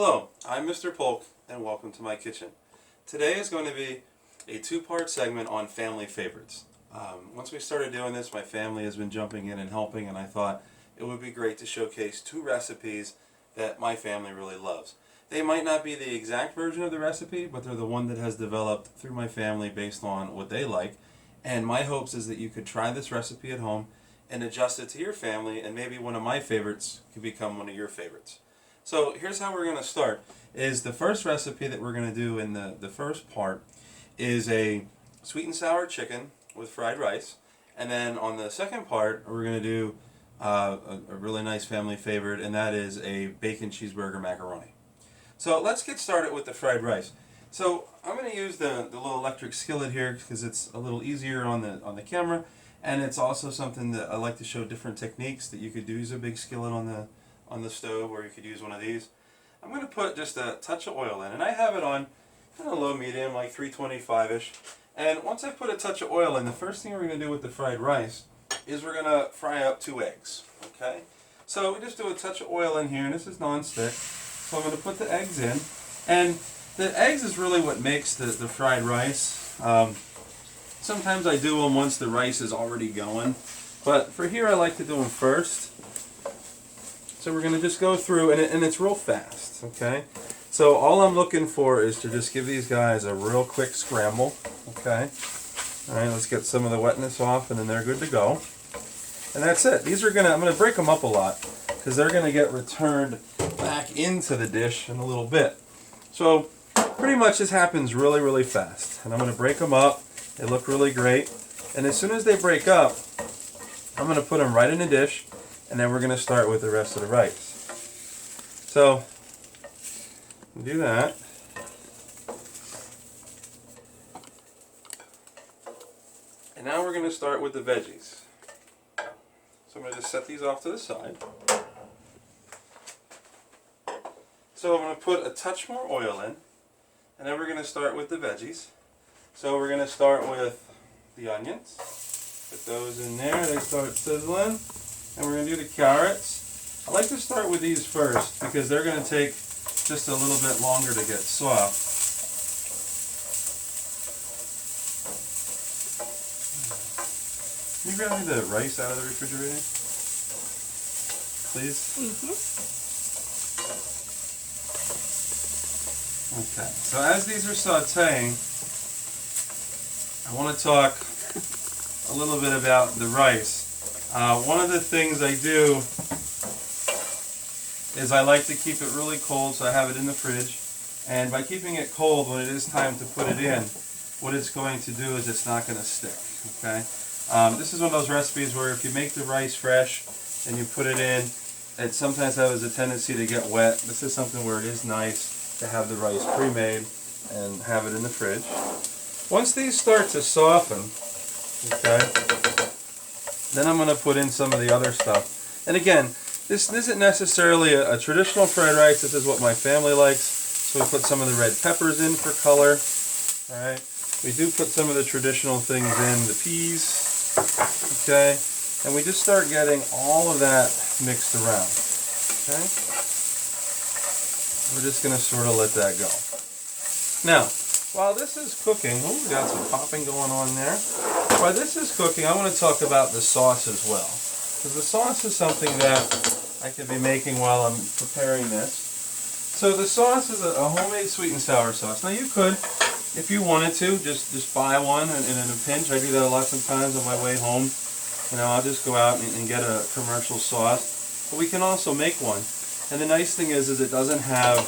Hello, I'm Mr. Polk and welcome to my kitchen. Today is going to be a two-part segment on family favorites. Once we started doing this, my family has been jumping in and helping, and I thought it would be great to showcase two recipes that my family really loves. They might not be the exact version of the recipe, but they're the one that has developed through my family based on what they like. And my hopes is that you could try this recipe at home and adjust it to your family, and maybe one of my favorites could become one of your favorites. So here's how we're going to start. Is the first recipe that we're going to do in the first part is a sweet and sour chicken with fried rice. And then on the second part, we're going to do a really nice family favorite, and that is a bacon cheeseburger macaroni. So let's get started with the fried rice. So I'm going to use the little electric skillet here because it's a little easier on the camera, and it's also something that I like to show different techniques that you could do. Use a big skillet on the stove, or you could use one of these. I'm going to put just a touch of oil in, and I have it on kind of low medium, like 325-ish. And once I put a touch of oil in, the first thing we're going to do with the fried rice is we're going to fry up 2 eggs. Okay? So we just do a touch of oil in here, and this is non-stick. So I'm going to put the eggs in, and the eggs is really what makes the fried rice. Sometimes I do them once the rice is already going, but for here I like to do them first. So we're going to just go through, and it's real fast, okay? So all I'm looking for is to just give these guys a real quick scramble, okay? All right, let's get some of the wetness off, and then they're good to go. And that's it. These are I'm going to break them up a lot because they're going to get returned back into the dish in a little bit. So pretty much this happens really, really fast. And I'm going to break them up. They look really great. And as soon as they break up, I'm going to put them right in a dish. And then we're going to start with the rest of the rice. So, do that. And now we're going to start with the veggies. So I'm going to just set these off to the side. So I'm going to put a touch more oil in. And then we're going to start with the veggies. So we're going to start with the onions. Put those in there. They start sizzling. And we're going to do the carrots. I like to start with these first because they're going to take just a little bit longer to get soft. Can you grab me the rice out of the refrigerator? Please? Okay, so as these are sauteing, I want to talk a little bit about the rice. One of the things I do is I like to keep it really cold, so I have it in the fridge. And by keeping it cold, when it is time to put it in, what it's going to do is it's not going to stick. Okay? This is one of those recipes where if you make the rice fresh and you put it in, it sometimes has a tendency to get wet. This is something where it is nice to have the rice pre-made and have it in the fridge. Once these start to soften, okay, then I'm going to put in some of the other stuff. And again, this isn't necessarily a traditional fried rice. This is what my family likes. So we put some of the red peppers in for color. All right. We do put some of the traditional things in, the peas. Okay. And we just start getting all of that mixed around. Okay. We're just going to sort of let that go. Now, while this is cooking, oh, we got some popping going on there. While this is cooking, I want to talk about the sauce as well. Because the sauce is something that I could be making while I'm preparing this. So the sauce is a homemade sweet and sour sauce. Now you could, if you wanted to, just buy one and in a pinch. I do that a lot sometimes on my way home. You know, I'll just go out and get a commercial sauce. But we can also make one. And the nice thing is it doesn't have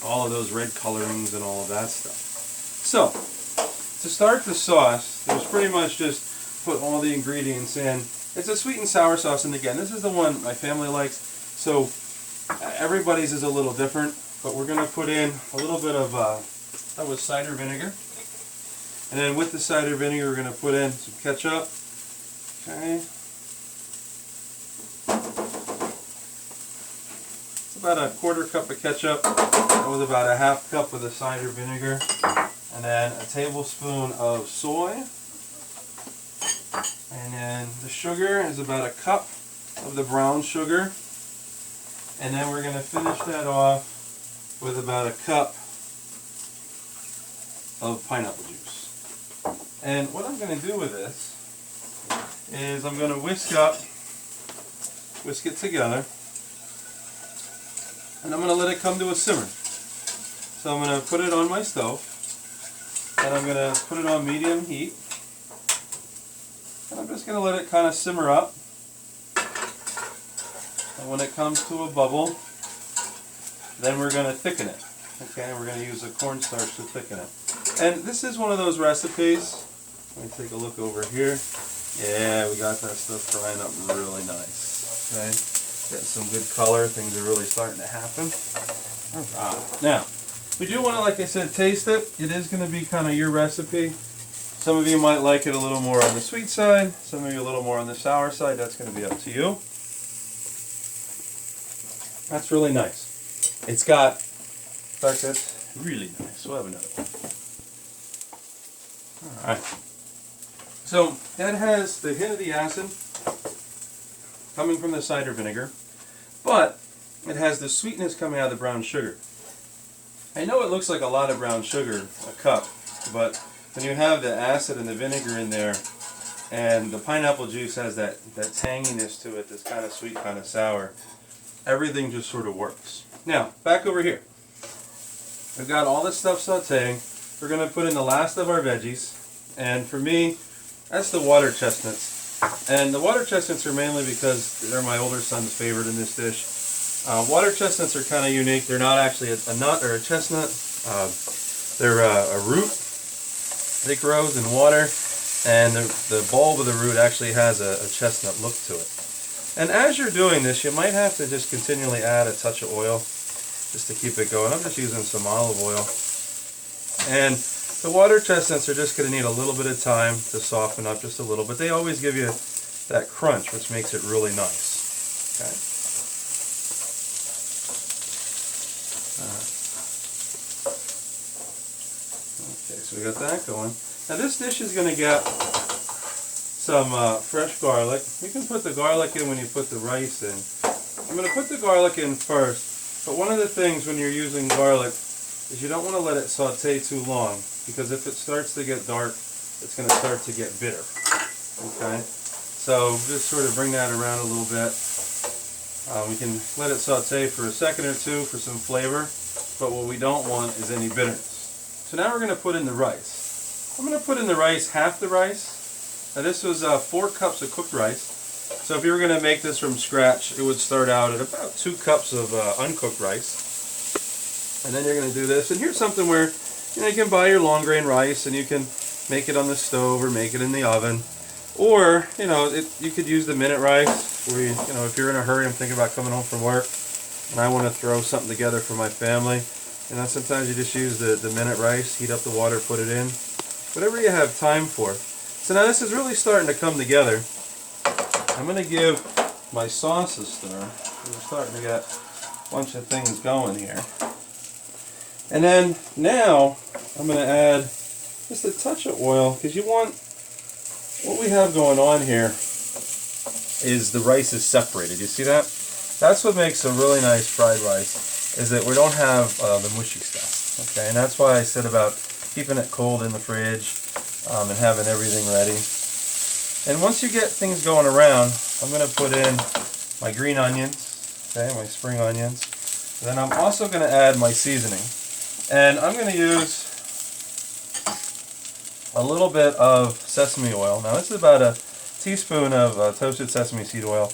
all of those red colorings and all of that stuff. So, to start the sauce, there's pretty much just put all the ingredients in. It's a sweet and sour sauce, and again, this is the one my family likes, so everybody's is a little different, but we're going to put in a little bit of cider vinegar. And then with the cider vinegar, we're going to put in some ketchup. Okay. About a 1/4 cup of ketchup with about a 1/2 cup of the cider vinegar, and then a tablespoon of soy, and then the sugar is about a cup of the brown sugar, and then we're going to finish that off with about a cup of pineapple juice. And what I'm going to do with this is I'm going to whisk it together, and I'm going to let it come to a simmer. So I'm going to put it on my stove, and I'm going to put it on medium heat, and I'm just going to let it kind of simmer up. And when it comes to a bubble, then we're going to thicken it. Okay, we're going to use a cornstarch to thicken it. And this is one of those recipes. Let me take a look over here. Yeah, we got that stuff frying up really nice. Okay, getting some good color. Things are really starting to happen. All right. Now, we do want to, like I said, taste it. It is going to be kind of your recipe. Some of you might like it a little more on the sweet side. Some of you a little more on the sour side. That's going to be up to you. That's really nice. It's got, in fact, that's really nice. We'll have another one. All right. So that has the hint of the acid coming from the cider vinegar, but it has the sweetness coming out of the brown sugar. I know it looks like a lot of brown sugar, a cup, but when you have the acid and the vinegar in there, and the pineapple juice has that tanginess to it, that's kind of sweet, kind of sour, everything just sort of works. Now, back over here. We've got all this stuff sauteing. We're going to put in the last of our veggies, and for me, that's the water chestnuts. And the water chestnuts are mainly because they're my older son's favorite in this dish. Water chestnuts are kind of unique. They're not actually a nut or a chestnut. They're a root that grows in water, and the bulb of the root actually has a chestnut look to it. And as you're doing this, you might have to just continually add a touch of oil just to keep it going. I'm just using some olive oil. And the water chestnuts are just going to need a little bit of time to soften up just a little, but they always give you that crunch, which makes it really nice. Okay. Okay, so we got that going. Now this dish is going to get some fresh garlic. You can put the garlic in when you put the rice in. I'm going to put the garlic in first, but one of the things when you're using garlic is you don't want to let it saute too long, because if it starts to get dark, it's going to start to get bitter. Okay, so just sort of bring that around a little bit. We can let it saute for a second or two for some flavor, but what we don't want is any bitterness. So now we're going to put in the rice. I'm going to put in the rice, half the rice. Now this was 4 cups of cooked rice. So if you were going to make this from scratch, it would start out at about 2 cups of uncooked rice. And then you're going to do this. And here's something where you can buy your long grain rice and you can make it on the stove or make it in the oven. Or, you could use the minute rice where, if you're in a hurry, I'm thinking about coming home from work and I want to throw something together for my family. Sometimes you just use the minute rice, heat up the water, put it in. Whatever you have time for. So now this is really starting to come together. I'm going to give my sauce a stir. We're starting to get a bunch of things going here. And then now I'm going to add just a touch of oil, because what we have going on here is the rice is separated. You see that? That's what makes a really nice fried rice, is that we don't have the mushy stuff. Okay, and that's why I said about keeping it cold in the fridge and having everything ready. And once you get things going around, I'm going to put in my green onions, okay, my spring onions. And then I'm also going to add my seasoning. And I'm going to use a little bit of sesame oil. Now this is about a teaspoon of toasted sesame seed oil.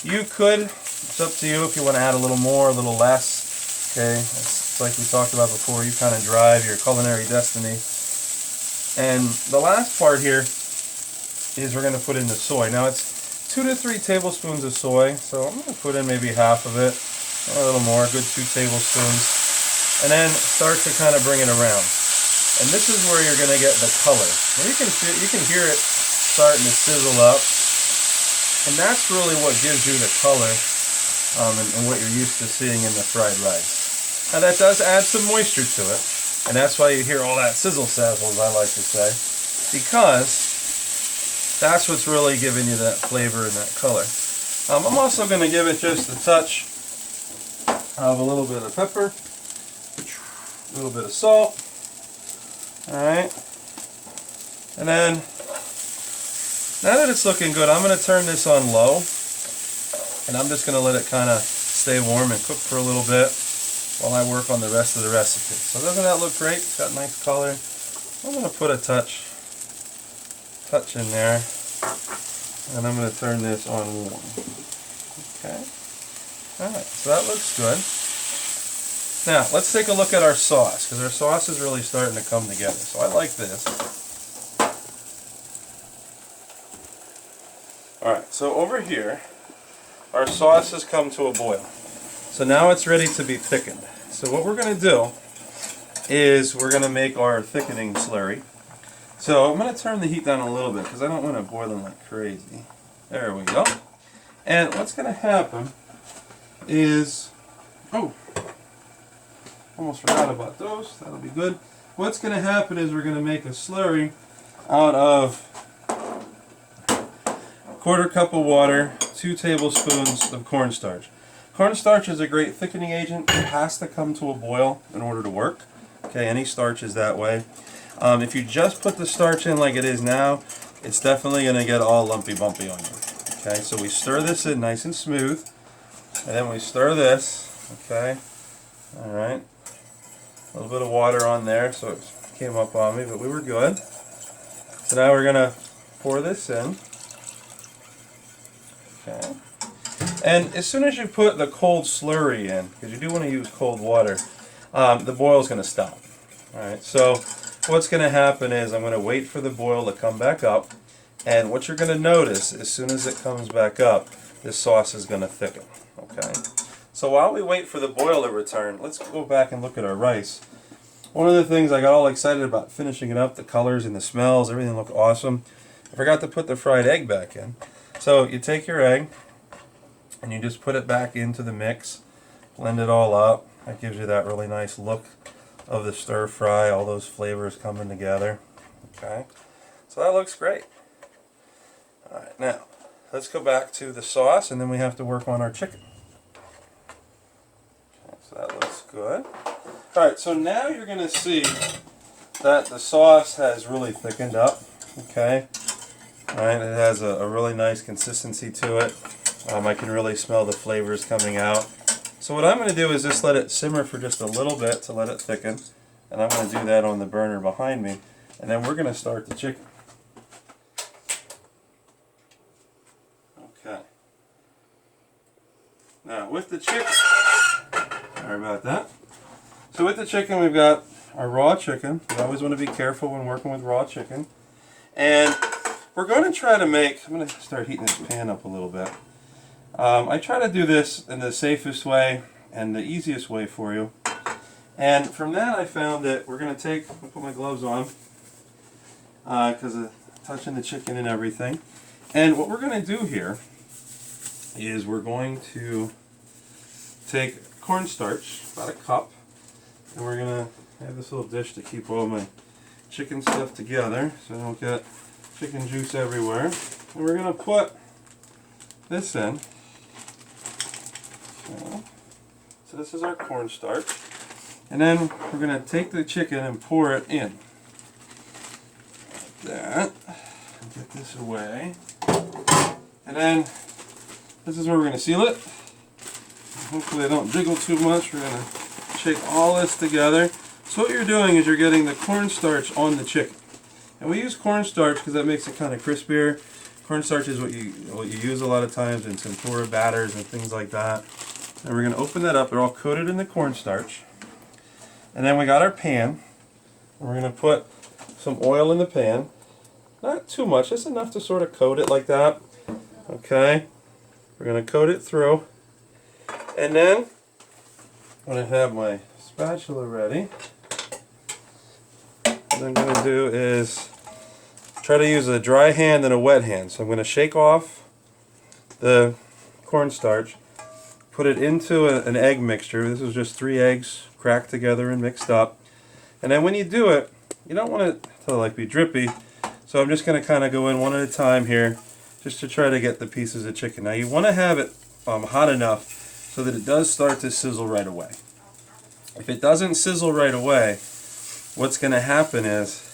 You could, it's up to you if you want to add a little more, a little less. Okay, it's like we talked about before, you kind of drive your culinary destiny. And the last part here is we're going to put in the soy. Now it's 2 to 3 tablespoons of soy, so I'm going to put in maybe half of it, a little more, a good 2 tablespoons. And then start to kind of bring it around. And this is where you're going to get the color. And you can hear it starting to sizzle up. And that's really what gives you the color and what you're used to seeing in the fried rice. Now that does add some moisture to it. And that's why you hear all that sizzle sazzle, as I like to say. Because that's what's really giving you that flavor and that color. I'm also going to give it just a touch of a little bit of pepper. A little bit of salt. Alright. And then, now that it's looking good, I'm going to turn this on low. And I'm just going to let it kind of stay warm and cook for a little bit while I work on the rest of the recipe. So doesn't that look great? It's got nice color. I'm going to put a touch in there. And I'm going to turn this on warm. Okay. Alright, so that looks good. Now, let's take a look at our sauce, because our sauce is really starting to come together. So I like this. Alright, so over here, our sauce has come to a boil. So now it's ready to be thickened. So what we're going to do is we're going to make our thickening slurry. So I'm going to turn the heat down a little bit, because I don't want it boiling like crazy. There we go. And what's going to happen is... Oh! Almost forgot about those. That'll be good. What's going to happen is we're going to make a slurry out of a 1/4 cup of water, 2 tablespoons of cornstarch. Cornstarch is a great thickening agent. It has to come to a boil in order to work. Okay, any starch is that way. If you just put the starch in like it is now, it's definitely going to get all lumpy bumpy on you. Okay, so we stir this in nice and smooth, and then we stir this. Okay, all right. A little bit of water on there, so it came up on me, but we were good. So now we're going to pour this in. Okay. And as soon as you put the cold slurry in, because you do want to use cold water, the boil is going to stop. Alright, so what's going to happen is I'm going to wait for the boil to come back up, and what you're going to notice, as soon as it comes back up, this sauce is going to thicken. Okay. So while we wait for the boil to return, let's go back and look at our rice. One of the things I got all excited about finishing it up, the colors and the smells, everything looked awesome. I forgot to put the fried egg back in. So you take your egg and you just put it back into the mix, blend it all up. That gives you that really nice look of the stir fry, all those flavors coming together. Okay, so that looks great. Alright, now let's go back to the sauce, and then we have to work on our chicken. So that looks good. Alright, so now you're going to see that the sauce has really thickened up. Okay. Alright, it has a really nice consistency to it. I can really smell the flavors coming out. So what I'm going to do is just let it simmer for just a little bit to let it thicken. And I'm going to do that on the burner behind me. And then we're going to start the chicken. Okay. Now with the chicken... Sorry about that. So with the chicken, we've got our raw chicken. You always want to be careful when working with raw chicken. And we're going to try to make... I'm going to start heating this pan up a little bit. I try to do this in the safest way and the easiest way for you. And from that I found that we're going to take... I'll put my gloves on because of touching the chicken and everything. And what we're going to do here is we're going to take cornstarch, about a cup, and we're going to have this little dish to keep all my chicken stuff together so I don't get chicken juice everywhere. And we're going to put this in. Okay. So this is our cornstarch. And then we're going to take the chicken and pour it in. Like that. Get this away. And then this is where we're going to seal it. Hopefully I don't jiggle too much. We're going to shake all this together. So what you're doing is you're getting the cornstarch on the chicken. And we use cornstarch because that makes it kind of crispier. Cornstarch is what you use a lot of times in tempura batters and things like that. And we're going to open that up. They're all coated in the cornstarch. And then we got our pan. And we're going to put some oil in the pan. Not too much, just enough to sort of coat it like that. Okay. We're going to coat it through. And then I'm going to have my spatula ready. What I'm going to do is try to use a dry hand and a wet hand. So I'm going to shake off the cornstarch, put it into an egg mixture. This is just 3 eggs cracked together and mixed up. And then when you do it, you don't want it to like be drippy. So I'm just going to kind of go in one at a time here just to try to get the pieces of chicken. Now you want to have it hot enough so that it does start to sizzle right away. If it doesn't sizzle right away, what's going to happen is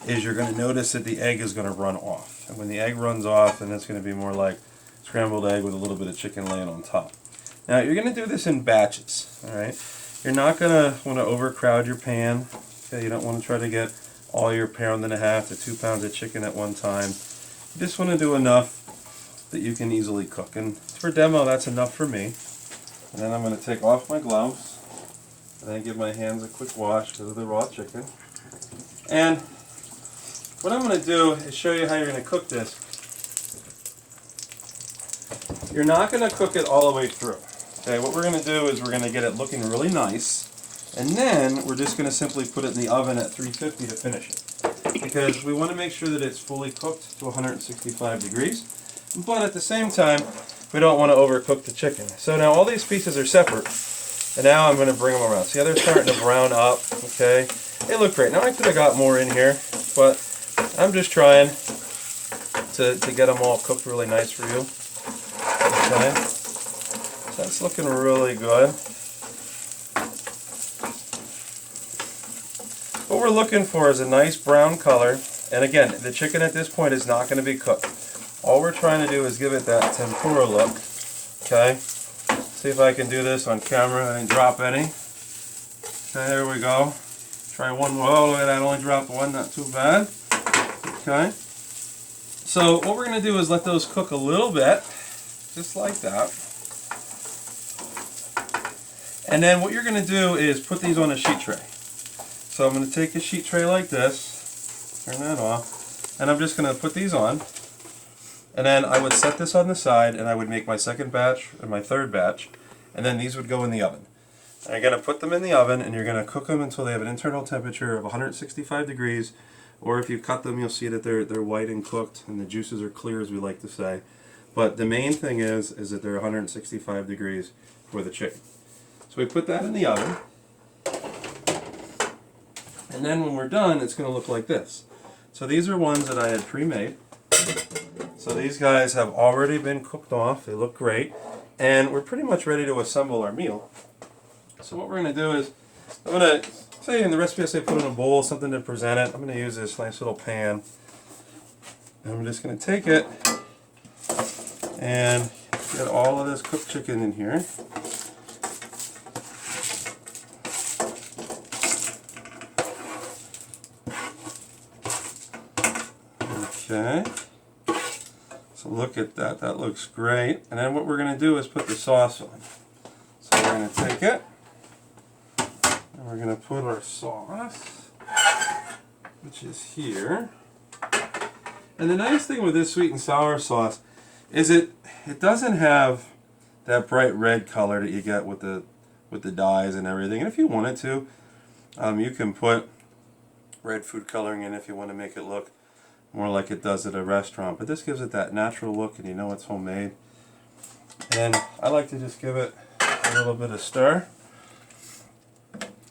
you're going to notice that the egg is going to run off. And when the egg runs off, then it's going to be more like scrambled egg with a little bit of chicken laying on top. Now you're going to do this in batches, all right? You're not going to want to overcrowd your pan. Okay, you don't want to try to get all your 1.5 pounds to 2 pounds of chicken at one time. You just want to do enough that you can easily cook. And for demo, that's enough for me. And then I'm going to take off my gloves and then give my hands a quick wash because of the raw chicken. And what I'm going to do is show you how you're going to cook this. You're not going to cook it all the way through. Okay, what we're going to do is we're going to get it looking really nice, and then we're just going to simply put it in the oven at 350 to finish it. Because we want to make sure that it's fully cooked to 165 degrees, but at the same time, we don't want to overcook the chicken. So now all these pieces are separate, and now I'm going to bring them around. See how they're starting to brown up, okay? They look great. Now I could have got more in here, but I'm just trying to get them all cooked really nice for you. Okay, so that's looking really good. What we're looking for is a nice brown color, and again, the chicken at this point is not going to be cooked. All we're trying to do is give it that tempura look. Okay, see if I can do this on camera. I didn't drop any. Okay, there we go. Try one more. Oh, look at that, I only dropped one, not too bad. Okay, so what we're going to do is let those cook a little bit. Just like that. And then what you're going to do is put these on a sheet tray. So I'm going to take a sheet tray like this, turn that off, and I'm just going to put these on. And then I would set this on the side, and I would make my second batch and my third batch, and then these would go in the oven. And you're going to put them in the oven, and you're going to cook them until they have an internal temperature of 165 degrees, or if you cut them, you'll see that they're white and cooked, and the juices are clear, as we like to say. But the main thing is that they're 165 degrees for the chicken. So we put that in the oven. And then when we're done, it's going to look like this. So these are ones that I had pre-made. So these guys have already been cooked off. They look great. And we're pretty much ready to assemble our meal. So what we're going to do is, I'm going to say in the recipe I say put in a bowl, something to present it. I'm going to use this nice little pan. And I'm just going to take it and get all of this cooked chicken in here. Okay, so look at that, that looks great. And then what we're going to do is put the sauce on. So we're going to take it, and we're going to put our sauce, which is here. And the nice thing with this sweet and sour sauce is it doesn't have that bright red color that you get with the dyes and everything. And if you wanted to, you can put red food coloring in if you want to make it look more like it does at a restaurant. But this gives it that natural look, and you know it's homemade. And I like to just give it a little bit of stir.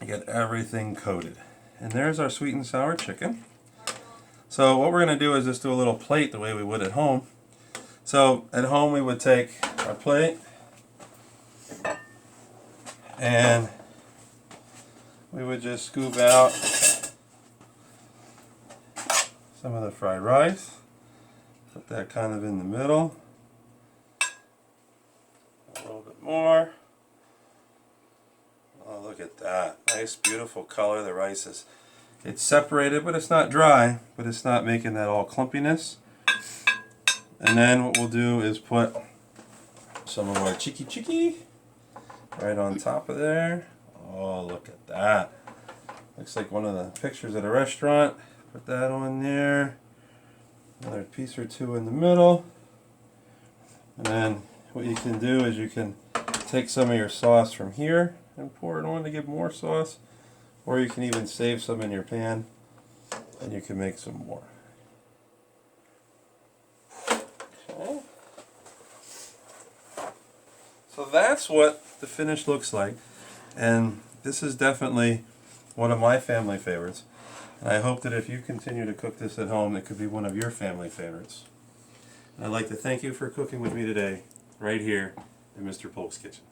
Get everything coated. And there's our sweet and sour chicken. So what we're going to do is just do a little plate the way we would at home. So at home we would take our plate and we would just scoop out some of the fried rice, put that kind of in the middle, a little bit more. Oh, look at that, nice beautiful color. The rice is, it's separated but it's not dry, but it's not making that all clumpiness. And then what we'll do is put some of our chicky right on top of there. Oh, look at that. Looks like one of the pictures at a restaurant. Put that on there. Another piece or two in the middle. And then what you can do is you can take some of your sauce from here and pour it on to give more sauce. Or you can even save some in your pan and you can make some more. Okay. So that's what the finish looks like. And this is definitely one of my family favorites. And I hope that if you continue to cook this at home, it could be one of your family favorites. And I'd like to thank you for cooking with me today, right here in Mr. Polk's Kitchen.